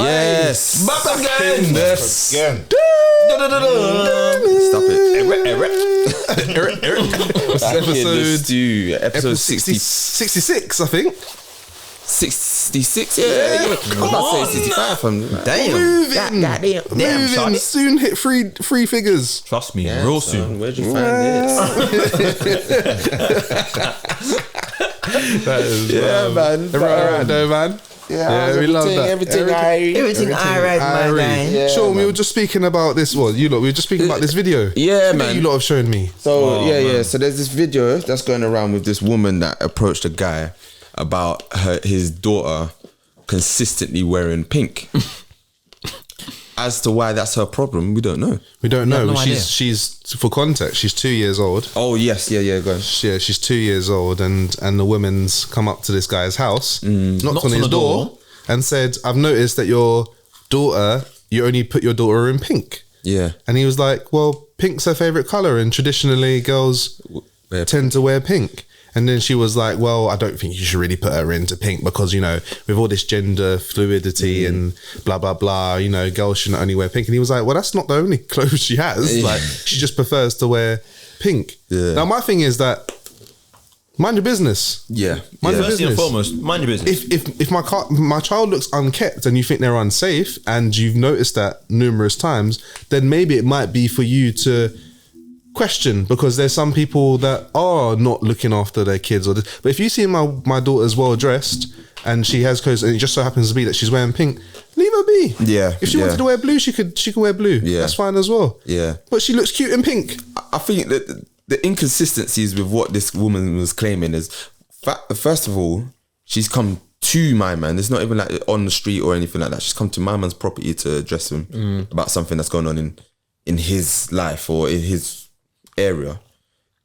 Yes. Back again. Yes. Again. Stop it. Episode 66, I think. 66, yeah. I was about to say 65. Damn. Damn, Moving. Soon hit three figures. Trust me, real soon. Where'd you find this? That is, man. Everything alright though, man? Yeah, we love that. Everything alright, my guy. Yeah, Sean, we were just speaking about this. Well, we were just speaking about this video. Yeah, man. You lot have shown me. So So there's this video that's going around with this woman that approached a guy about his daughter consistently wearing pink. As to why that's her problem, we don't know. We don't know. No she's for context, she's 2 years old. Oh yes, yeah, go on. Yeah, she's 2 years old, and the woman's come up to this guy's house, knocked on his door, and said, "I've noticed that your daughter, you only put your daughter in pink." Yeah, and he was like, "Well, pink's her favorite color, and traditionally girls tend to wear pink." And then she was like, "Well, I don't think you should really put her into pink because, with all this gender fluidity and blah, blah, blah, girls shouldn't only wear pink." And he was like, "Well, that's not the only clothes she has. Like, she just prefers to wear pink." Yeah. Now, my thing is that mind your business. Yeah. Mind your First and business. foremost, mind your business. If my child looks unkept and you think they're unsafe and you've noticed that numerous times, then maybe it might be for you to question, because there's some people that are not looking after their kids but if you see my daughter's well dressed and she has clothes and it just so happens to be that she's wearing pink, leave her be. If she wanted to wear blue, she could wear blue. That's fine as well. But she looks cute in pink. I think that the inconsistencies with what this woman was claiming is, first of all, she's come to my man. It's not even like on the street or anything like that. She's come to my man's property to address him about something that's going on in his life or in his area.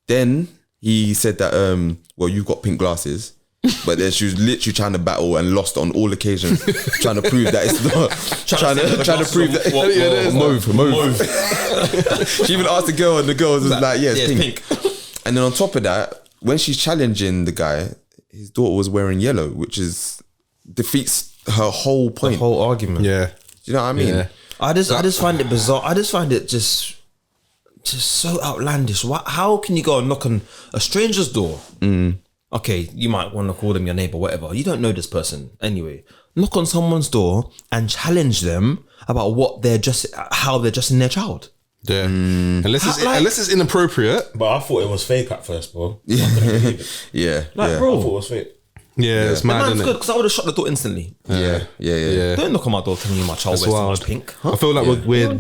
Then he said that well, you've got pink glasses, but then she was literally trying to battle and lost on all occasions, trying to prove that it's not trying to prove that mauve. She even asked the girl, and the girl was like, "Yeah, it's pink." And then on top of that, when she's challenging the guy, his daughter was wearing yellow, which defeats her whole point, the whole argument. Do you know what I mean? I just find it bizarre. I just find it just so outlandish. How can you go and knock on a stranger's door? Okay, you might want to call them your neighbor, whatever. You don't know this person anyway. Knock on someone's door and challenge them about how they're dressing their child. Unless it's inappropriate. But I thought it was fake at first, bro. Bro, I thought it was fake. It's mad, man's isn't good, it? because I would have shut the door instantly. Yeah. Don't knock on my door telling me my child wears so much pink. I feel like we're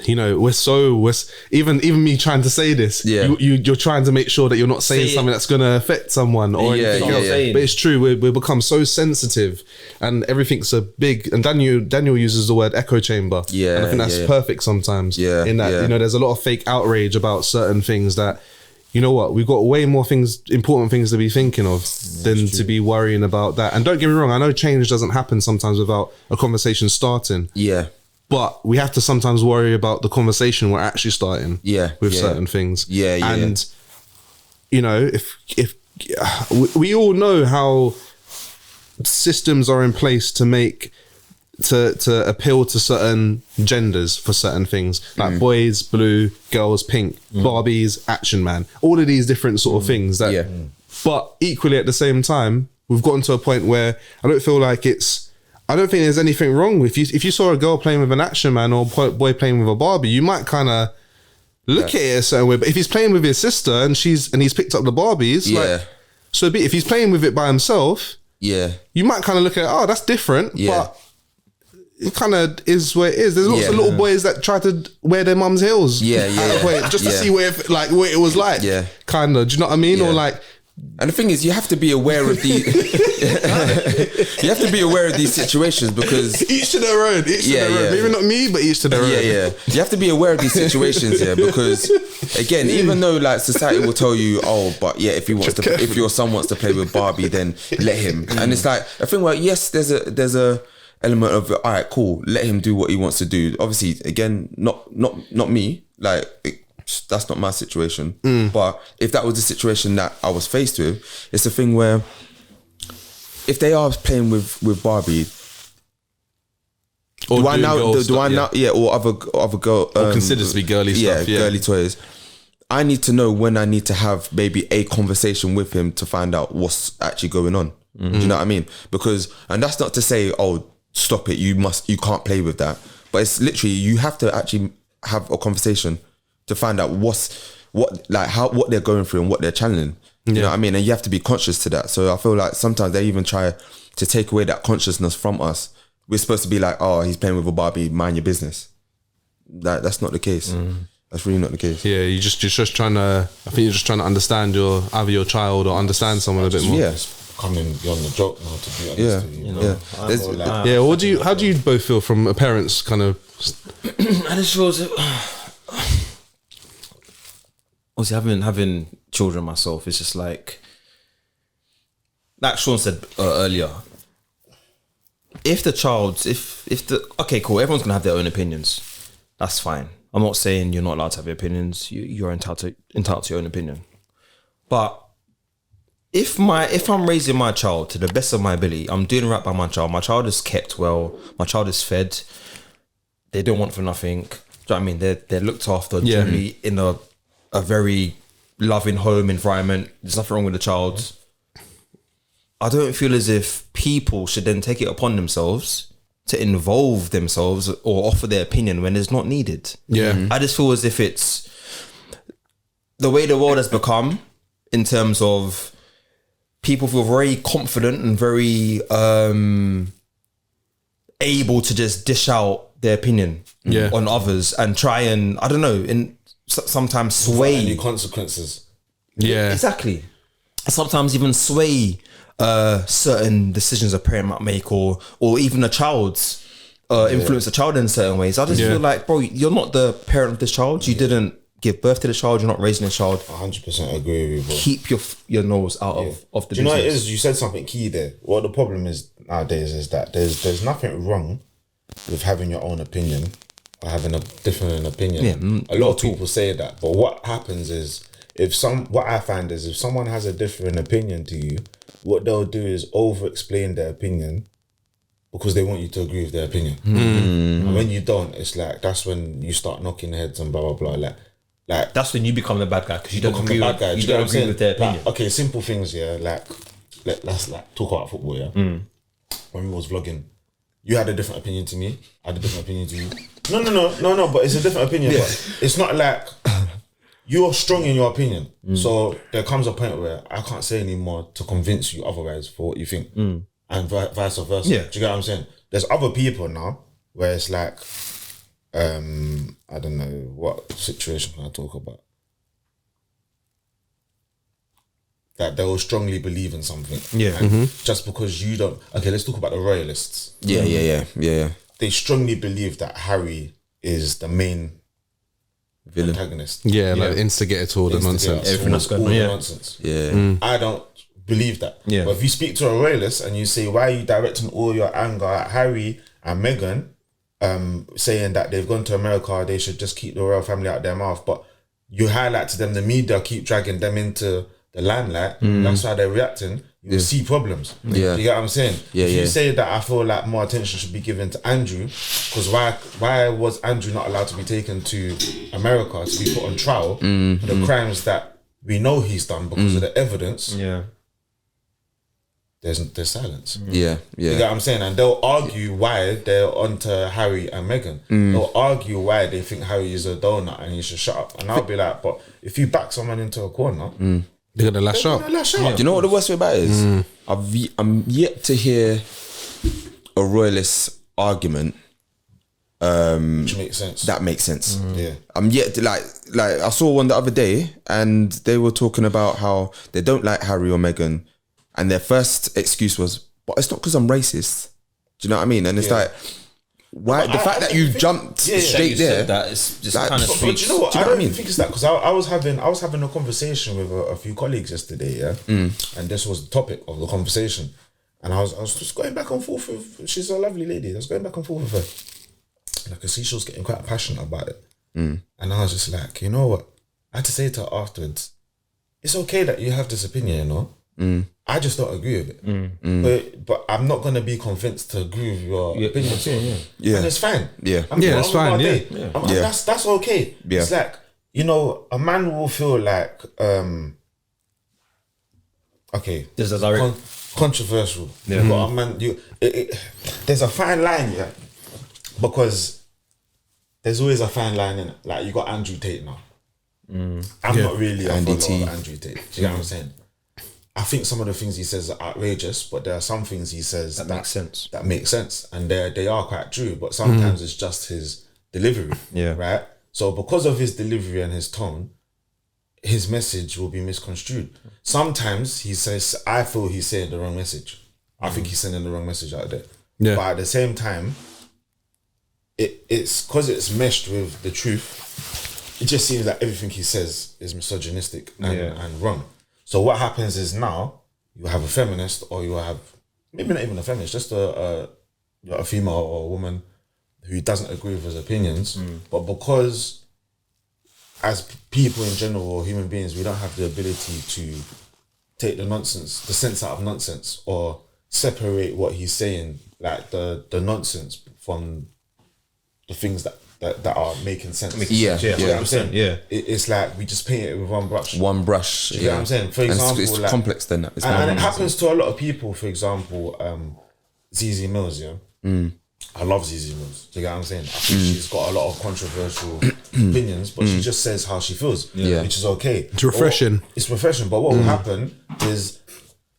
we're even me trying to say this. You're trying to make sure that you're not saying something that's going to affect someone or anything else. But it's true. We become so sensitive, and everything's a big. And Daniel uses the word echo chamber. And I think that's perfect sometimes. In that there's a lot of fake outrage about certain things that. You know what? We've got way more important things to be thinking of than to be worrying about that. And don't get me wrong, I know change doesn't happen sometimes without a conversation starting. But we have to sometimes worry about the conversation we're actually starting with certain things. And, if we all know how systems are in place to make, to appeal to certain genders for certain things, like boys, blue, girls, pink, Barbies, Action Man, all of these different sort of things that, but equally at the same time, we've gotten to a point where I don't think there's anything wrong with if you saw a girl playing with an Action Man or boy playing with a Barbie, you might kind of look at it a certain way. But if he's playing with his sister and he's picked up the Barbies, so if he's playing with it by himself, you might kind of look at it, that's different, but it kind of is where it is. There's lots of little boys that try to wear their mum's heels just to see what it was like, kind of, do you know what I mean? Or like, and the thing is, you have to be aware of the you have to be aware of these situations, because each to their own. Maybe not me, but each to their own. You have to be aware of these situations, because again, even though like society will tell you, if your son wants to play with Barbie, then let him. And it's like a thing where yes, there's a element of all right, cool, let him do what he wants to do. Obviously, again, not me. Like that's not my situation. But if that was the situation that I was faced with, it's a thing where if they are playing with Barbie, Or do I doing now? girl Do stuff, I now? Yeah, or other girl. Or considers to be girly stuff. Yeah. girly toys. I need to know when I need to have maybe a conversation with him to find out what's actually going on. Do you know what I mean? Because, and that's not to say, oh, stop it. You can't play with that. But it's literally, you have to actually have a conversation to find out what they're going through and what they're channeling. You know what I mean? And you have to be conscious to that. So I feel like sometimes they even try to take away that consciousness from us. We're supposed to be like, oh, he's playing with a Barbie, mind your business. That's not the case. That's really not the case. Yeah, you're just trying to. I think you're just trying to understand either your child or understand someone a bit more. Yeah. Coming beyond the joke now, to be honest with you. You know? Yeah. How do you both feel from a parent's kind of? I just feels obviously having children myself, it's just like Sean said earlier. If okay, cool, everyone's gonna have their own opinions. That's fine. I'm not saying you're not allowed to have your opinions. You're entitled to your own opinion. But if I'm raising my child to the best of my ability, I'm doing right by my child. My child is kept well. My child is fed. They don't want for nothing. Do you know what I mean? They're looked after generally in a very loving home environment. There's nothing wrong with the child. I don't feel as if people should then take it upon themselves to involve themselves or offer their opinion when it's not needed. Yeah. I just feel as if it's the way the world has become in terms of people feel very confident and very able to just dish out their opinion on others and try and, I don't know, sometimes sway. Any consequences. Yeah. Exactly. Sometimes even sway certain decisions a parent might make or even a child's influence a child in certain ways. I just feel like, bro, you're not the parent of this child. You didn't give birth to the child. You're not raising the child. 100% agree with you, bro. Keep your nose out of the Do you know what it business. is? You said something key there. What the problem is nowadays is that there's nothing wrong with having your own opinion or having a different opinion. Yeah, a lot of people say that, but what happens is what I find is if someone has a different opinion to you, what they'll do is over-explain their opinion because they want you to agree with their opinion. And when you don't, it's like that's when you start knocking heads and blah blah blah. Like That's when you become the bad guy because you don't agree, bad guy. you Do you know don't what I'm agree saying? with their opinion. Like, okay, simple things, yeah. Like let's like talk about football, yeah. When we was vlogging, you had a different opinion to me. I had a different opinion to you. No. But it's a different opinion. But it's not like you're strong in your opinion. So there comes a point where I can't say anymore to convince you otherwise for what you think, and vice versa. Yeah. Do you get what I'm saying? There's other people now where it's like, I don't know what situation can I talk about. That they will strongly believe in something. Yeah. And just because you don't. Okay, let's talk about the royalists. Yeah. They strongly believe that Harry is the main Villain. antagonist. Yeah, like instigator to all the nonsense. Everything that's going on, the yeah. nonsense. Yeah. I don't believe that. Yeah. But if you speak to a royalist and you say, why are you directing all your anger at Harry and Meghan, saying that they've gone to America, they should just keep the royal family out their mouth, but you highlight to them, the media keep dragging them into the limelight, that's how they're reacting, you will see problems. Yeah. You get what I'm saying? If Yeah. you say that, I feel like more attention should be given to Andrew, because why was Andrew not allowed to be taken to America to be put on trial for the crimes that we know he's done because of the evidence? Yeah. There's silence. Yeah. You get what I'm saying? And they'll argue why they're onto Harry and Meghan. They'll argue why they think Harry is a donut and he should shut up. And I'll be like, but if you back someone into a corner, They're gonna lash up. they're gonna lash out. Do you know what the worst way about it is? I'm yet to hear a royalist argument Which makes sense. that makes sense. Yeah. I'm yet to, like I saw one the other day and they were talking about how they don't like Harry or Meghan, and their first excuse was, but it's not because I'm racist. Do you know what I mean? And it's like, why the fact that you jumped straight there? That is just Like, kind of but But speaks. do you know what? Do you I know what don't I mean? think it's that, because I was having a conversation with a few colleagues yesterday, yeah, and this was the topic of the conversation, and I was just going back and forth with. She's a lovely lady. I was going back and forth with her, and I could see she was getting quite passionate about it, and I was just like, you know what? I had to say to her afterwards, it's okay that you have this opinion, you know, I just don't agree with it. But I'm not gonna be convinced to agree with your opinion. And it's fine. It's fine. That's okay. It's like, you know, a man will feel like okay, this is direct. Controversial. But a man, there's a fine line, because there's always a fine line in it. Like, you got Andrew Tate now. I'm not really a follower of Andrew Tate. Do you get what I'm saying? I think some of the things he says are outrageous, but there are some things he says that makes sense. That make sense, and they are quite true. But sometimes it's just his delivery, right? So because of his delivery and his tone, his message will be misconstrued. Sometimes I feel he's saying the wrong message. I think he's sending the wrong message out there. But at the same time, it's because it's meshed with the truth. It just seems like everything he says is misogynistic and wrong. So what happens is now you have a feminist, or you have maybe not even a feminist, just a female or a woman who doesn't agree with his opinions, but because as people in general or human beings, we don't have the ability to take the sense out of nonsense, or separate what he's saying, like the nonsense, from the things that are making sense. Yeah. You know what I'm saying? It's like we just paint it with one brush. One brush. You know what I'm saying? For example, it's like, complex then. And it happens to a lot of people. For example, 𝐦𝐨𝐬𝐤𝐞. I love 𝐦𝐨𝐬𝐤𝐞. Do you get what I'm saying? I think she's got a lot of controversial opinions, but she just says how she feels, which is okay. It's refreshing. It's refreshing. But what will happen is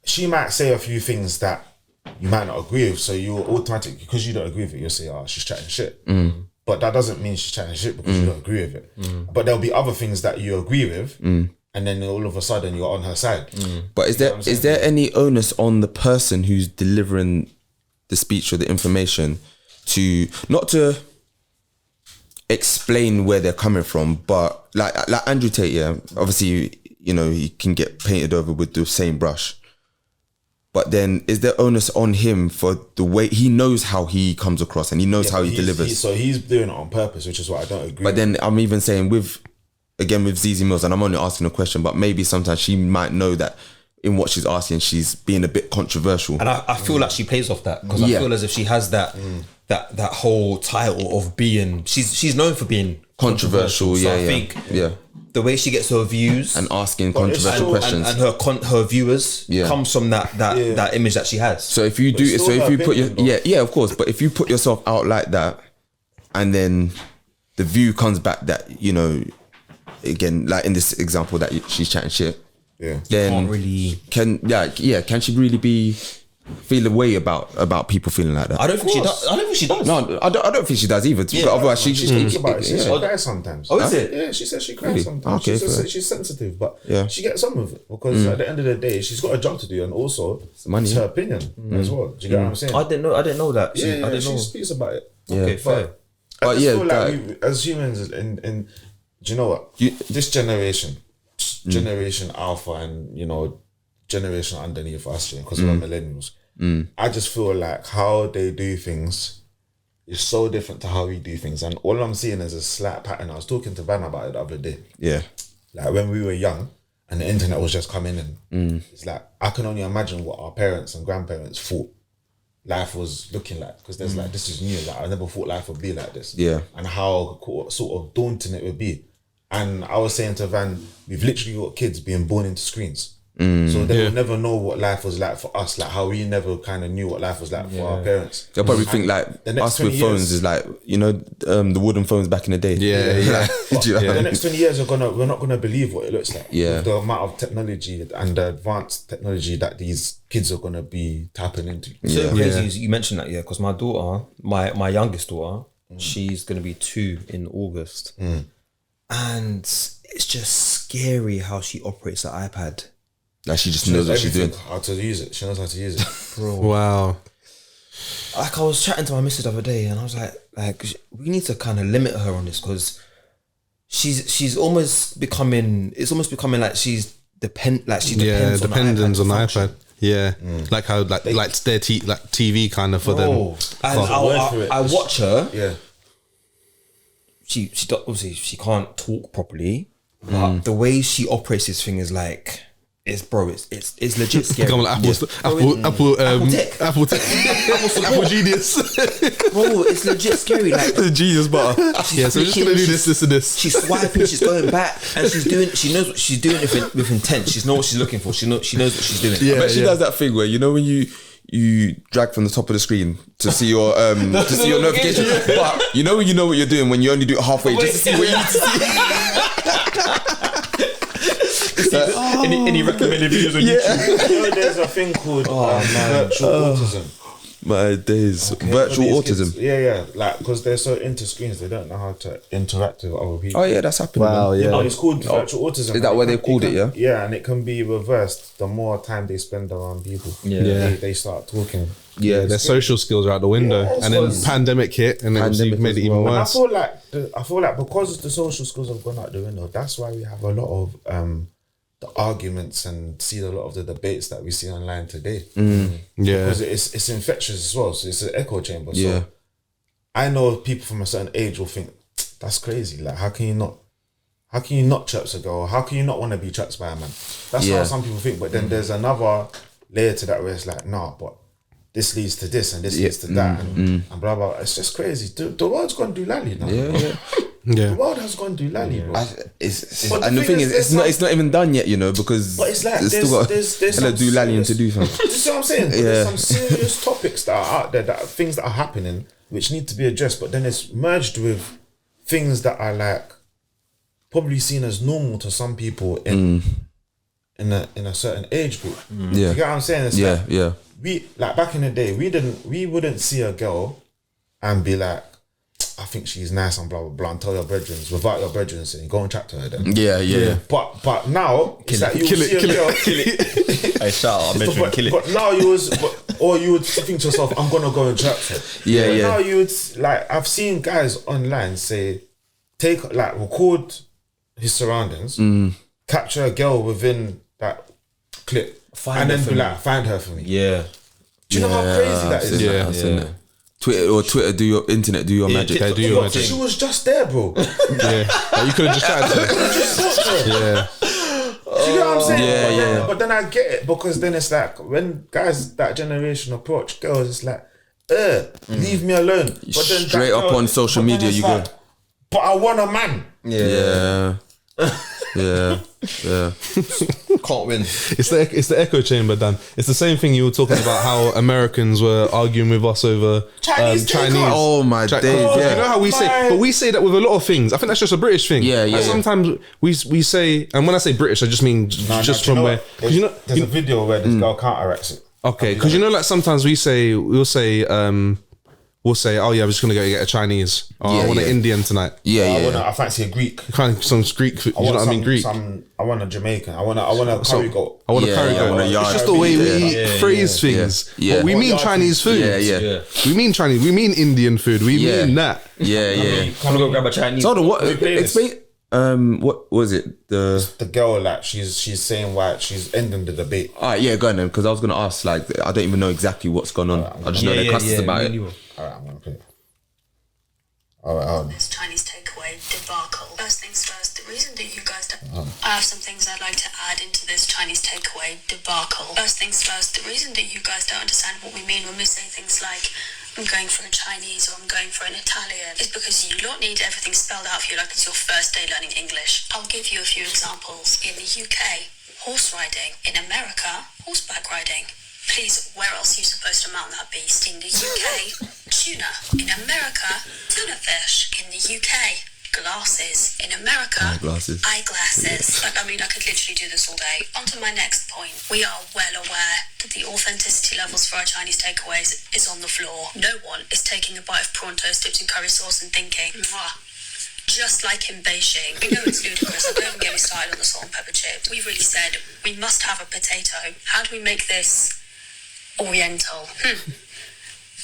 she might say a few things that you might not agree with, so you automatically, because you don't agree with it, you'll say, "Oh, she's chatting shit." But that doesn't mean she's chatting shit because you don't agree with it. But there'll be other things that you agree with, and then all of a sudden you're on her side. But is there any onus on the person who's delivering the speech or the information to not to explain where they're coming from, but like Andrew Tate, obviously, you know, he can get painted over with the same brush. But then is there onus on him for the way he knows how he comes across, and he knows how he delivers? So he's doing it on purpose, which is what I don't agree But with. then I'm even saying with 𝐦𝐨𝐬𝐤𝐞, and I'm only asking a question, but maybe sometimes she might know that in what she's asking, she's being a bit controversial. And I feel like she plays off that, because I feel as if she has that whole title of being, she's known for being controversial. So I think the way she gets her views and asking controversial questions, and her viewers comes from that image that she has. So if you put your of course, but if you put yourself out like that, and then the view comes back that, you know, again, like in this example that she's chatting shit, then can she really feel a way about people feeling like that? I don't think she does. No, I don't think she does either. But otherwise, she cries sometimes. Oh, is it? Yeah, she says she cries sometimes. Okay, she's sensitive, but she gets on with it, because at the end of the day, she's got a job to do, and also it's her opinion as well. Do you get what I'm saying? I didn't know that. I didn't know. She speaks about it. Okay, fair. I just feel like we, as humans, and do you know what? This generation Alpha, and, you know, generation underneath us, because we're millennials. I just feel like how they do things is so different to how we do things, and all I'm seeing is a slight pattern. I was talking to Van about it the other day. Like when we were young and the internet was just coming in, it's like I can only imagine what our parents and grandparents thought life was looking like, because there's like, this is new. Like I never thought life would be like this. And how sort of daunting it would be. And I was saying to Van, we've literally got kids being born into screens. So they will never know what life was like for us, like how we never kind of knew what life was like for our parents. They'll probably think like us with phones is like, you know, the wooden phones back in the day. The next 20 years we're not gonna believe what it looks like. With the amount of technology and the advanced technology that these kids are gonna be tapping into. So crazy is you mentioned that, because my daughter, my youngest daughter, she's gonna be 2 in August, and it's just scary how she operates the iPad. Like she just knows what she's doing. How to use it. She knows how to use it. Bro. Wow. Like I was chatting to my missus the other day, and I was like we need to kind of limit her on this, because she's almost becoming. It's almost becoming like she's dependent on the iPad. Yeah, like how like it's their TV kind of for them. And I watch her. Yeah. She obviously she can't talk properly, but the way she operates this thing is like. it's legit scary. Come on, Apple Tech. Apple Genius. Bro, it's legit scary. Like The genius butter. Yeah, so we're just gonna do this and this. she's swiping, she's going back, and she knows what she's doing with intent. She knows what she's looking for. She knows what she's doing. Yeah. I bet she does that thing where, you know, when you drag from the top of the screen to see your notification, but you know what you're doing when you only do it halfway just to see what you need to see. Any recommended videos on YouTube? You know, there's a thing called virtual autism. My days, virtual autism. Yeah, like because they're so into screens, they don't know how to interact with other people. Oh yeah, that's happening. Wow, man. yeah. No, it's called virtual autism. Is that what they called it? Yeah. Yeah, and it can be reversed the more time they spend around people. Yeah. They start talking. Yeah, their social skills are out the window, Yeah, and then it's- pandemic hit, and Pandemic it made it as even well. I worse. feel like because the social skills have gone out the window, that's why we have a lot of the arguments and see a lot of the debates that we see online today. Yeah, Because it's infectious as well, so it's an echo chamber. So Yeah. I know people from a certain age will think that's crazy. Like, how can you not chirp a girl? How can you not want to be chirped by a man? That's Yeah. how some people think. But then there's another layer to that where it's like, nah, but this leads to this and this leads to that and blah blah. It's just crazy. The world's gone do lally now. Yeah, bro. yeah. yeah. The world has gone do lally, bro. But And the thing is, it's not even done yet, you know, because But it's like there's still got there's hella some do lallying to do, fam. Do you see what I'm saying? Yeah. There's some serious topics that are out there, that are things that are happening which need to be addressed, but then it's merged with things that are like probably seen as normal to some people in a certain age group. Yeah. You get what I'm saying? It's Yeah, like, yeah. we like back in the day, we wouldn't see a girl and be like, I think she's nice and blah blah blah, and tell your brethren without your brethren saying, go and chat to her then. Yeah, yeah. But now it's like you see a girl. Hey, shout out, mention kill it. But now you would think to yourself, I'm gonna go and chat to her. Yeah, But yeah. now you would like, I've seen guys online say, record his surroundings, capture a girl within that clip, Find and her then for be me. like, find her for me. Yeah. Do you know how crazy that is? Yeah. I've seen that. Twitter, do your internet, do your magic. TikTok, do your TikTok magic. She thing. was just there, bro. Yeah, like, you could have just chatted to her. Just talk to her. Yeah, Do you know what I'm saying? Yeah, but, then, yeah. but then I get it, because then it's like when guys that generation approach girls, it's like, leave me alone. But then that Straight up girl- on social but then media, it's you go. But I want a man. Yeah. Yeah. Can't win. it's the echo chamber, Dan. It's the same thing you were talking about how Americans were arguing with us over Chinese Chinese. takeout. Oh my days. You know how we say, my- but we say that with a lot of things. I think that's just a British thing. Yeah, yeah, Like, yeah. sometimes we say, and when I say British, I just mean just from where. Because you know, there's a video where this girl counteracts it. okay, because you know, like sometimes we'll say, oh yeah, we're just gonna go get a Chinese. Oh, Yeah, I want yeah. an Indian tonight. Yeah. I fancy a Greek. Kind of some Greek. You know what I mean? Greek. I want a Jamaican. I want a curry goat. I want Yeah, a curry yeah, I goat. want a yard. It's just the way we Yeah, phrase things. yeah. But we What mean yard Chinese food? food. Yeah, yeah. Yeah. We mean Chinese. We mean Indian food. We Yeah. mean that. Yeah, yeah. Can we go grab a Chinese? So hold on, what? Can we play this? Explain. What was it? The girl, like, she's saying why she's ending the debate. Alright, yeah, go on then, because I was gonna ask, like, I don't even know exactly what's going on. I just know they're cusses about it. Alright, I'm gonna play it. Alright, This Chinese takeaway debacle. First things first, the reason that you guys don't... I have some things I'd like to add into this Chinese takeaway debacle. First things first, the reason that you guys don't understand what we mean when we say things like, I'm going for a Chinese or I'm going for an Italian, is because you lot need everything spelled out for you like it's your first day learning English. I'll give you a few examples. In the UK, horse riding. In America, horseback riding. Please, where else are you supposed to mount that beast? In the UK, tuna. In America, tuna fish. In the UK, glasses. In America, Eyeglasses. eyeglasses. Like, I mean, I could literally do this all day. On to my next point. We are well aware that the authenticity levels for our Chinese takeaways is on the floor. No one is taking a bite of prawn toast dipped in curry sauce and thinking, mwah. Just like in Beijing. We know it's ludicrous, so don't even get me started on the salt and pepper chips. We really said, we must have a potato. How do we make this Oriental?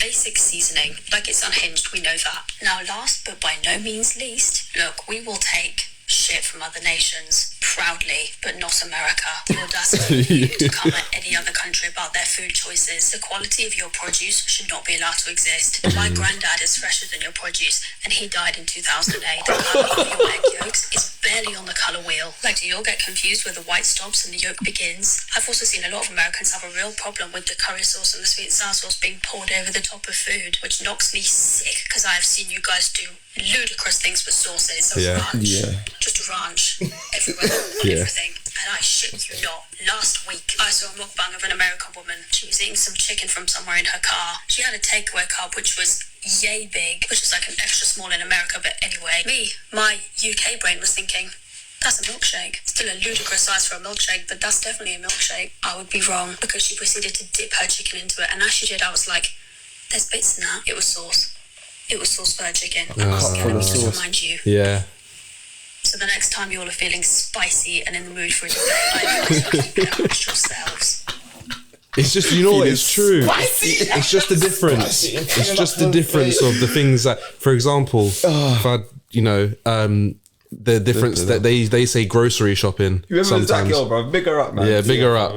Basic seasoning, like it's unhinged, we know that. Now last but by no means least, look, we will take shit from other nations proudly, but not America. The audacity of you to come at any other country about their food choices. The quality of your produce should not be allowed to exist. My granddad is fresher than your produce, and he died in 2008. The colour of your egg yolks is barely on the colour wheel. Like, do you all get confused where the white stops and the yolk begins? I've also seen a lot of Americans have a real problem with the curry sauce and the sweet and sour sauce being poured over the top of food, which knocks me sick because I have seen you guys do ludicrous things with sauces. So ranch, just ranch everywhere, everything. And I shit you not, last week I saw a mukbang of an American woman. She was eating some chicken from somewhere in her car. She had a takeaway cup which was yay big, which is like an extra small in America, but anyway, my UK brain was thinking, that's a milkshake. Still a ludicrous size for a milkshake, but that's definitely a milkshake. I would be wrong, because she proceeded to dip her chicken into it, and as she did, I was like, there's bits in that. It was sauce. It was sauce for her chicken. Let me just remind you. Yeah. So the next time you all are feeling spicy and in the mood for a debate, I amongst yourselves. It's just, you know what, it's true. It's just the difference. It's just the difference of the things that, for example, if I, you know, the difference that they say grocery shopping sometimes. That girl, bro? Big her up, man. Yeah, big her up.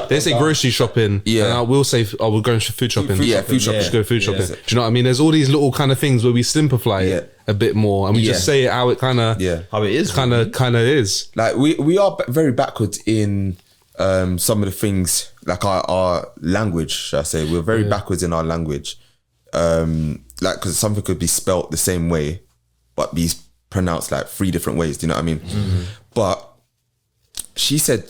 They say grocery shopping. Yeah, and I will say, we're going to food shopping. Food shopping. Just go food shopping. Do you know what I mean? There's all these little kind of things where we simplify it a bit more, and we just say it how it kind of how it is, kind of is. Like we are very backwards in some of the things, like our language, shall I say. We're very backwards in our language. Like, because something could be spelt the same way, but be pronounced like 3 different ways. Do you know what I mean? But she said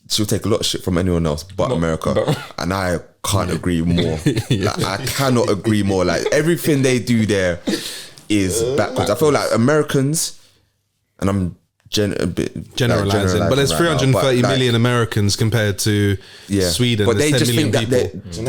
she'll take a lot of shit from anyone else but America, and I can't agree more. Like, I cannot agree more. Like, everything they do there is backwards. I feel like Americans, and I'm generalizing, but there's 330 million Americans compared to Sweden. But they just think that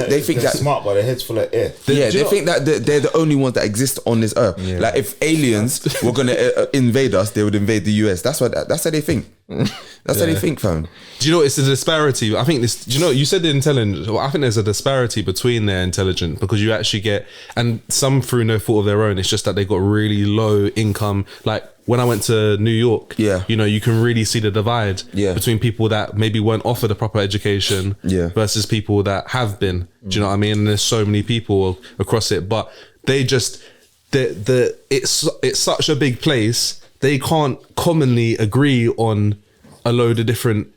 they think they're smart, but their heads full of air. They think that they're the only ones that exist on this earth. Like, if aliens were gonna invade us, they would invade the US. That's how they think. That's how they think, fam. Do you know, it's a disparity. I think this, do you know, you said the intelligence. Well, I think there's a disparity between their intelligence, because you actually get, and some through no fault of their own, it's just that they got really low income. Like, when I went to New York, you know, you can really see the divide between people that maybe weren't offered a proper education versus people that have been. Do you know what I mean? And there's so many people across it, but they just, it's such a big place. They can't commonly agree on a load of different.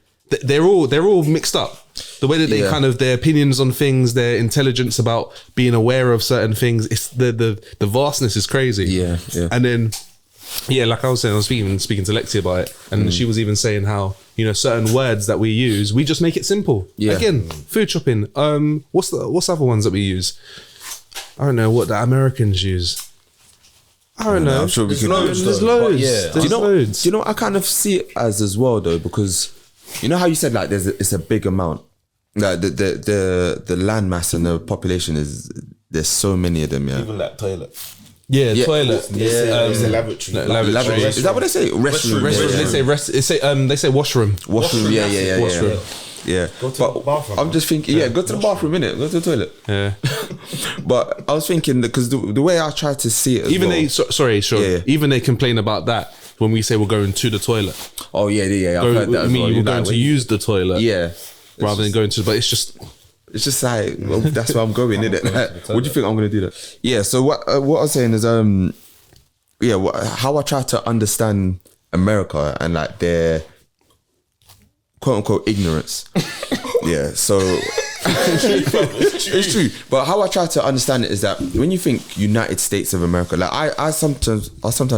They're all mixed up. The way that they kind of, their opinions on things, their intelligence about being aware of certain things, it's the vastness is crazy. Yeah. And then, like I was saying, I was speaking to Lexi about it, and she was even saying how, you know, certain words that we use, we just make it simple. Again, food shopping. What's the other ones that we use? I don't know what the Americans use. I don't know. I'm sure there's loads. There's loads. Do you know what I kind of see it as well, though? Because you know how you said, like, it's a big amount. Like, the land mass and the population there's so many of them. Yeah. Even like toilet. Toilet. It's a lavatory. Lavatory. Is that what they say? Restroom. They say washroom. Washroom. Yeah. Washroom. Yeah, go to the bathroom. I'm just thinking, go to the bathroom, innit? Go to the toilet. Yeah. But I was thinking, because the way I tried to see it, even even they complain about that when we say we're going to the toilet. Oh yeah. I've heard that. I mean, you're going to use the toilet, rather than going to. But it's just like, well, that's where I'm going, innit? Like, what do you think I'm going to do that? Yeah. So what I was saying is, how I try to understand America and like their quote unquote ignorance. So it's true. But how I try to understand it is that when you think United States of America, like I sometimes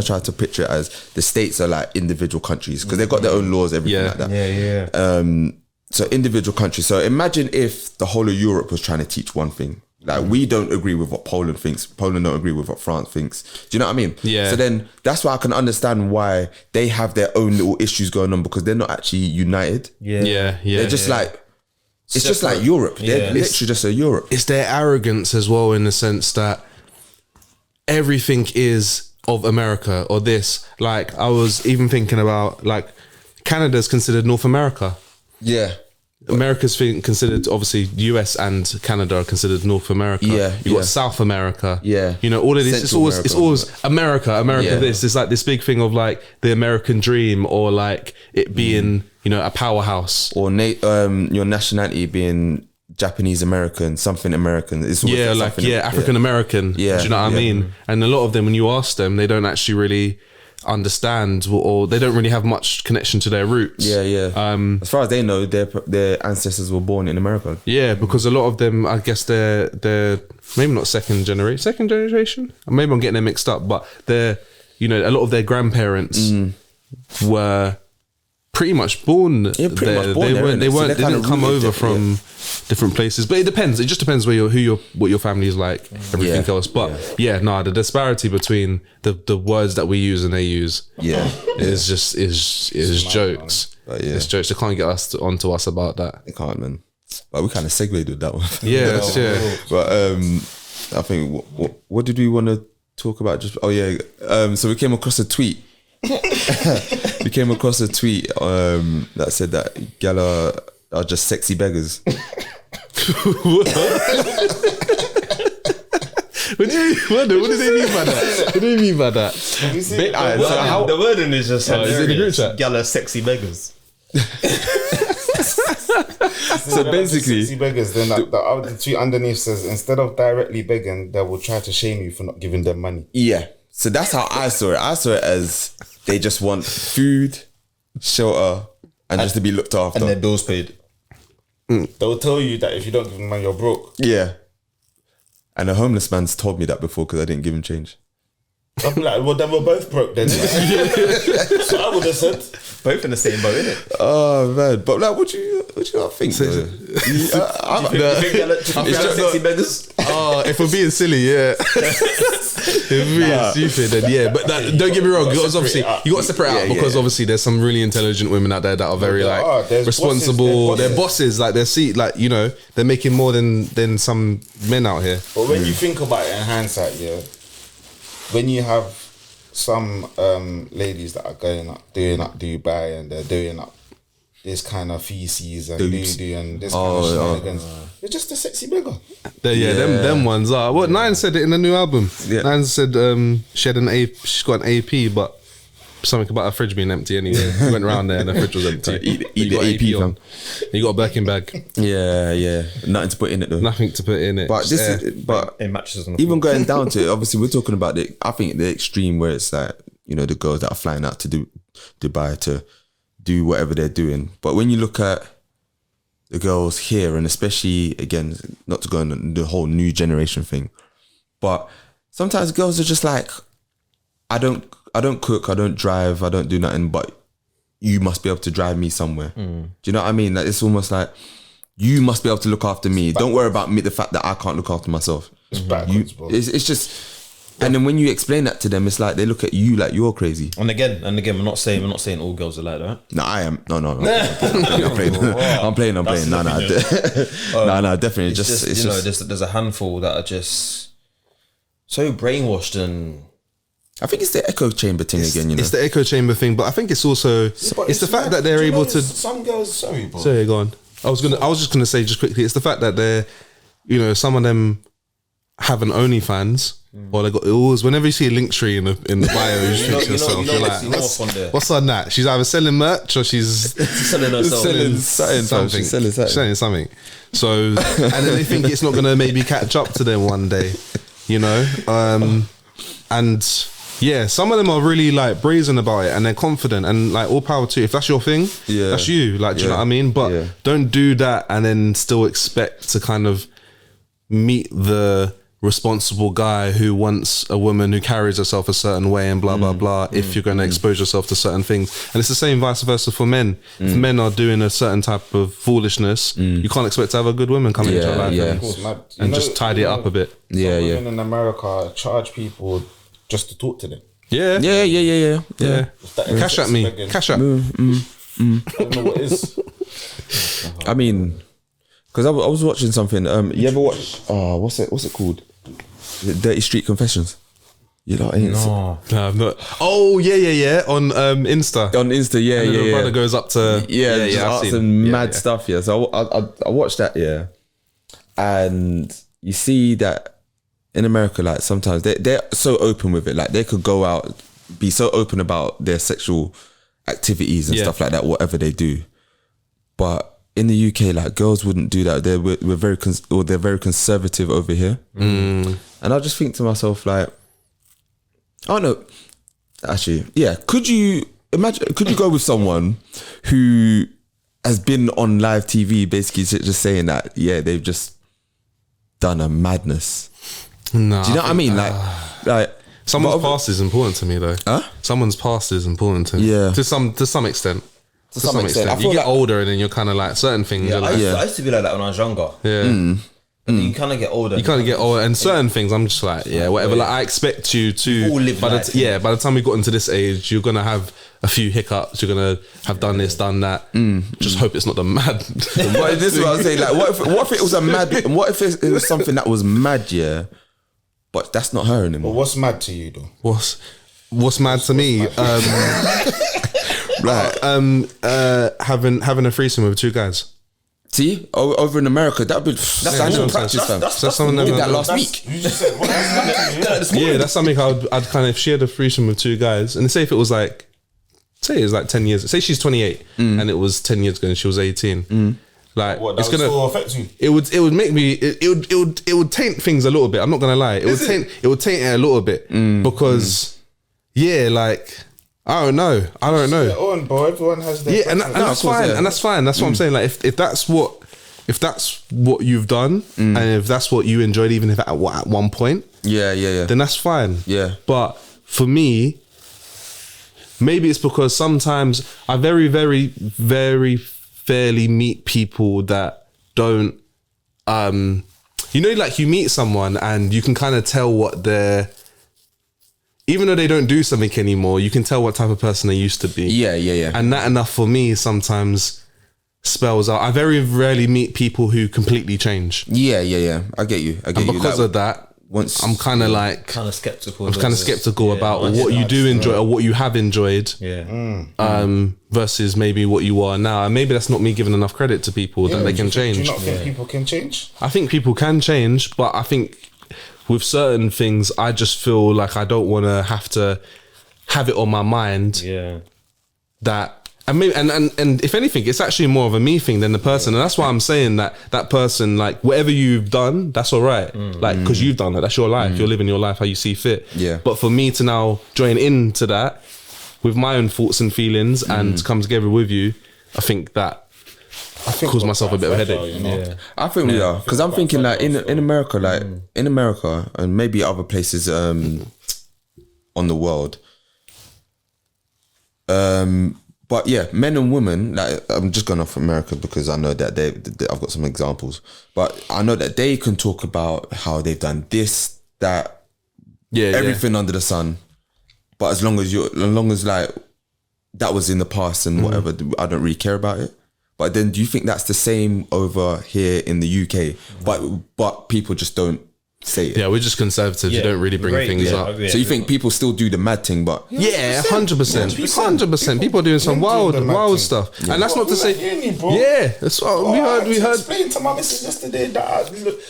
try to picture it as the states are like individual countries, because they've got their own laws, everything like that. So individual countries. So imagine if the whole of Europe was trying to teach one thing. Like, we don't agree with what Poland thinks. Poland don't agree with what France thinks. Do you know what I mean? Yeah. So then that's why I can understand why they have their own little issues going on, because they're not actually united. Yeah. They're just like, it's just like Europe. They're literally just a Europe. It's their arrogance as well, in the sense that everything is of America or this. Like, I was even thinking about, like, Canada's considered North America. Yeah. America's considered, obviously, US and Canada are considered North America. You've got South America. You know, all of this, it's always America. This is like this big thing of like the American dream, or like it being, you know, a powerhouse, or your nationality being Japanese American, something American. It's always Yeah, like something- African American. Yeah. Do you know what I mean? And a lot of them, when you ask them, they don't actually really understand, or they don't really have much connection to their roots. Yeah. As far as they know, their ancestors were born in America. Yeah, because a lot of them, I guess they're maybe not second generation. Maybe I'm getting them mixed up, but they're, you know, a lot of their grandparents were pretty much born there. much born there, innit? They So weren't. they're They kind didn't of come rooted over there, from different places. But it depends. It just depends what your family is like. Everything Yeah, else. But the disparity between the words that we use and they use, is just is jokes. But yeah. It's jokes. They can't get us onto us about that. They can't, man. But we kind of segued with that one. Yeah, But I think what did we want to talk about? So we came across a tweet. We came across a tweet that said that gal are just sexy beggars. What do they mean by that? What do you mean by that? The wording is just is it in the group chat? Gala sexy beggars. So basically, sexy beggars. Then the tweet underneath says, instead of directly begging, they will try to shame you for not giving them money. yeah. So that's how I saw it. I saw it as they just want food, shelter, and just to be looked after. And their bills paid. They'll tell you that if you don't give them money, you're broke. Yeah. And a homeless man's told me that before because I didn't give him change. I'll be like, well, then we're both broke then. So I would have said, Both in the same boat, innit? Oh man, but like, what do you not think? Though? You think Gala sexy beggars? Oh, if we're being silly, yeah. If we're being stupid, then yeah. But don't get me wrong, because obviously you got to separate out because obviously there's some really intelligent women out there that are very like there's responsible. bosses, They're bosses, like like, you know, they're making more than some men out here. but when you think about it in hindsight, when you have some ladies that are doing up Dubai and they're doing up this kind of feces and doo-doo and this kind of shenanigans, they're just a sexy beggar. Them ones are. What Nine said it in the new album. Yeah. Nine said she's got an AP, but something about her fridge being empty anyway. We went around there and the fridge was empty. Eat You got the AP, on. You got a Birkin bag. Yeah. Nothing to put in it though. Nothing to put in it. But In mattresses on the even floor. going down to it, obviously we're talking about I think the extreme where it's like, you know, the girls that are flying out to Dubai to do whatever they're doing. But when you look at the girls here, and especially again, not to go on the whole new generation thing, but sometimes girls are just like, I don't cook, I don't drive, I don't do nothing, but you must be able to drive me somewhere. Do you know what I mean? Like, it's almost like you must be able to look after me. Don't worry about me, the fact that I can't look after myself. It's backwards, bro. It's just, and then when you explain that to them, it's like they look at you like you're crazy. And again, we're not saying all girls are like that. No, I am. No. I'm playing. No, definitely. It's just It's you know, just. there's a handful that are just so brainwashed and. I think it's the echo chamber thing again. You know, It's the echo chamber thing, but I think it's also it's the fact that they're able to. Some girls, sorry, bro. Sorry, go on. I was just gonna say just quickly. It's the fact that they're, you know, some of them have an OnlyFans, or they got always. Whenever you see a link tree in the bio, you just think to yourself, you're like, what's on that? She's either selling merch or she's selling herself. She's selling something. So, and then they think it's not gonna maybe catch up to them one day, you know, and. Yeah, some of them are really like brazen about it and they're confident and like all power to you. If that's your thing, that's you. Like, do you know what I mean? But don't do that and then still expect to kind of meet the responsible guy who wants a woman who carries herself a certain way and blah, blah, blah, if you're going to expose yourself to certain things. And it's the same vice versa for men. If men are doing a certain type of foolishness, you can't expect to have a good woman come into your life and just tidy it up a bit. Women in America charge people just to talk to them. Yeah. Cash at me. Cash at me. I don't know what it is. I mean, because I was watching something. You ever watch? What's it called? Is it Dirty Street Confessions? You know, No, I'm not. Oh yeah. On Insta. On Insta, And then the brother goes up to just I've ask seen. some mad stuff. Yeah, so I watched that. Yeah, and you see that. In America, like sometimes they're so open with it. Like they could go out, be so open about their sexual activities and stuff like that, whatever they do. But in the UK, like girls wouldn't do that. We're very they're very conservative over here, and I just think to myself like, I don't know. Actually, yeah. Could you go with someone who has been on live TV, basically just saying that they've just done a madness? No, do you know what I mean? Like someone's past is important to me though. Huh? Someone's past is important to me. Yeah. To some extent. To some extent. I You feel get like, older and then you're kind of like certain things. Yeah, you're like, I used to be like that when I was younger. yeah. And you kind of get older. You kind of get older, and certain things I'm just like, whatever. Like I expect you to. All live by life. by the time we got into this age, you're gonna have a few hiccups. You're gonna have done this, done that. Just hope it's not the mad. but this is what I'm saying. Like, what if it was a mad? What if it was something that was mad? Yeah, but that's not her anymore. But what's mad to you though? What's mad to me? Having a threesome with 2 guys. See, over in America, that'd be standard practice, fam. That's something Did that last week. You just said, that's mad to you? Yeah, that's something I'd kind of, if she had a threesome with 2 guys, and say if it was like, say it was like 10 years, say she's 28 and it was 10 years ago and she was 18. Like What, that it's would gonna still affect you? it would make me it would taint things a little bit. I'm not gonna lie. It would taint it a little bit because like I don't know. Their own, bro. Everyone has their And preference. that's fine. And that's fine. That's what I'm saying. Like if that's what you've done and if that's what you enjoyed, even if at one point, then that's fine. Yeah. But for me, maybe it's because sometimes I very, very, very fairly meet people that don't, like you meet someone and you can kind of tell what they're, even though they don't do something anymore, you can tell what type of person they used to be. Yeah. And that enough for me sometimes spells out. I very rarely meet people who completely change. Yeah. I get you. And because of that, I'm kind of like kind of skeptical. I'm kind of skeptical about what you do enjoy or what you have enjoyed. Versus maybe what you are now. And maybe that's not me giving enough credit to people that they can change. Do you not think people can change? I think people can change, but I think with certain things, I just feel like I don't want to have it on my mind. Yeah. That and maybe and if anything, it's actually more of a me thing than the person, and that's why I'm saying that person, like whatever you've done, that's all right. Like because you've done that, that's your life. You're living your life how you see fit. Yeah. But for me to now join into that with my own thoughts and feelings and come together with you, I think caused myself a bit of a headache. You know? I think we are, because I'm thinking like in America, in America and maybe other places on the world. But yeah, men and women, like I'm just going off America because I know that I've got some examples, but I know that they can talk about how they've done this, that, everything under the sun. But as long as like that was in the past and whatever, I don't really care about it. But then do you think that's the same over here in the UK? But people just don't say it. Yeah, we're just conservatives. You don't really bring things up. So you think people still do the mad thing, but 100%. People are doing some wild stuff, and that's not to say. That's what we heard. I explained to my missus yesterday that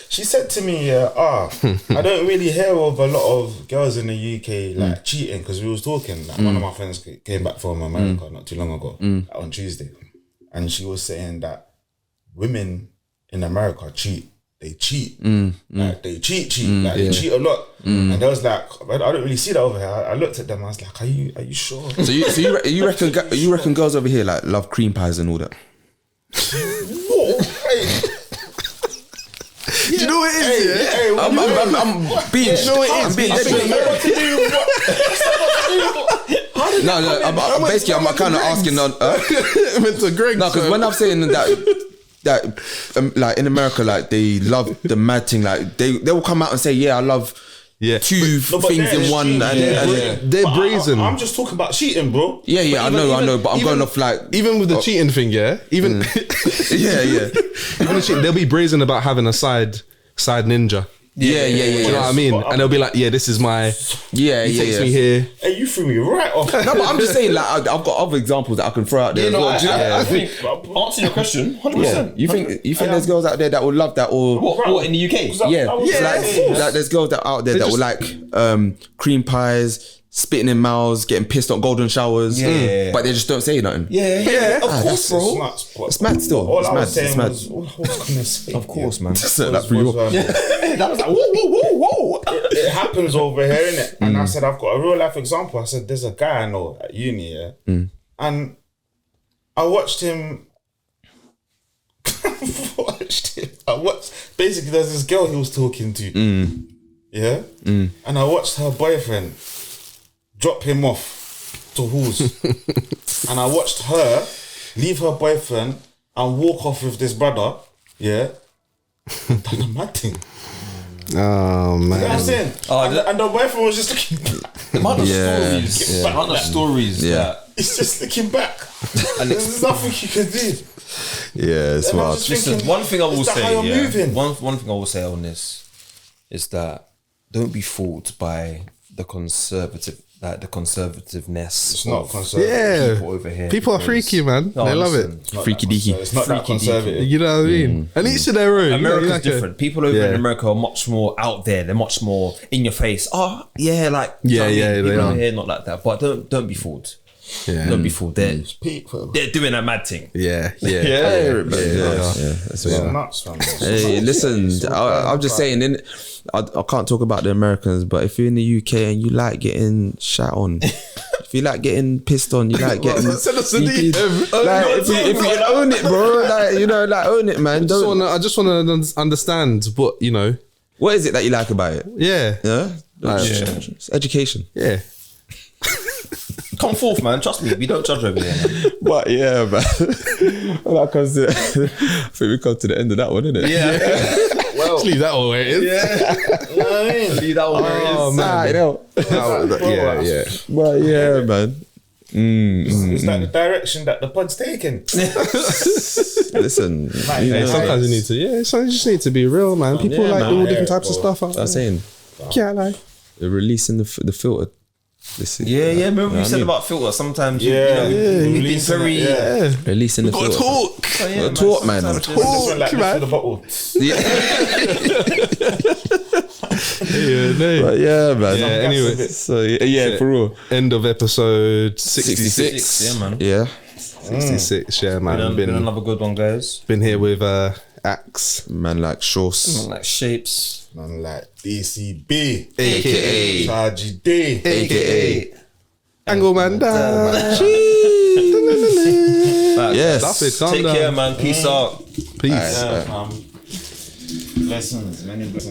she said to me, I don't really hear of a lot of girls in the UK like cheating, because we was talking. Like, one of my friends came back from America not too long ago on Tuesday, and she was saying that women in America cheat. They cheat, like they cheat, like they cheat a lot. And I was like, I don't really see that over here. I looked at them, I was like, are you sure? So you reckon girls over here like love cream pies and all that? Whoa, hey. Do you know what it is? I'm being. I'm being. I'm basically I'm kind of asking on. Mr. Greg. No, because when I'm saying that like in America, like they love the mad thing, like they will come out and say, I love two things in one, they're brazen. I'm just talking about cheating, bro. I know, but I'm going off like even with the cheating thing, even even the cheating, they'll be brazen about having a side ninja. Do you know what I mean? And they'll be like, this is my he takes me here. Hey, you threw me right off. No, but I'm just saying, like I've got other examples that I can throw out there. I think answering your question, 100%. You think there's girls out there that would love that, or what in the UK? Like there's girls out there that will like cream pies, spitting in mouths, getting pissed on golden showers. Yeah. But they just don't say nothing. Yeah. Of course, bro. nuts, but It's mad still. All It's I mad. was saying It's mad. was, all I was gonna say. Of course, man. So that for you. That was like, whoa. It happens over here, innit? And I said, I've got a real life example. I said, there's a guy I know at uni, and I watched him. Basically, there's this girl he was talking to, and I watched her boyfriend drop him off to halls, and I watched her leave her boyfriend and walk off with this brother, done a mad thing. Oh man. You know what I'm saying? And the boyfriend was just looking. The amount of stories that It's just looking back, and there's nothing you can do. Yeah, it's And I'm wild. just Listen, thinking, one thing I will is that how say, you're moving? one thing I will say on this is that don't be fooled by the conservativeness. It's not conservative. Yeah. People over here. People are because- freaky, man. No, they love listen, it. It's not Freaky that deaky. It's not that conservative. You know what I mean? And each to their own. America's Like different. People over in Yeah. America are much more out there. They're much more in your face. Oh yeah, like Yeah, you know what I mean? yeah, they People are. over here not like that. But don't be fooled. Yeah. Don't be fooled. People. They're doing a mad thing. Yeah. Yeah, that's It's wild. nuts, man. Hey, listen, I'm just saying, I can't talk about the Americans, but if you're in the UK and you like getting shat on, if you like getting pissed on, you like getting. Send us a you- DM. Like, if you own it, bro, like, like own it, man. I just want to understand what, What is it that you like about it? Yeah. Yeah, Like, It's education. Yeah. Come forth, man. Trust me, we don't judge over here. Man. But yeah, man. Well, that comes to, I think we come to the end of that one, innit? Yeah, Just leave that all where it is. leave that one where it is. Oh, man. Yeah. But yeah, man. Is that the direction that the pod's taking? Listen, Yeah, sometimes you need to. Yeah, sometimes you just need to be real, man. People like all different types of stuff out I was saying, Yeah, like. they're releasing the filter. This is, Yeah. Remember you said about filter. Sometimes we've been Releasing very. it, yeah. releasing the filter. Talk. Talk, man. sometimes Different, like, man. the bottle. But yeah, man. Yeah, anyway. So yeah, for real. End of episode 66. 66, yeah, man. Yeah, 66, yeah, man. Been another good one, guys. Been here with Axe, man, like Shorts, Like shapes. Man, like DCB, aka Chargy D, aka Anglemanda. yes. Stop it, calm Take down. care, man. Peace out. Peace. Blessings, many blessings.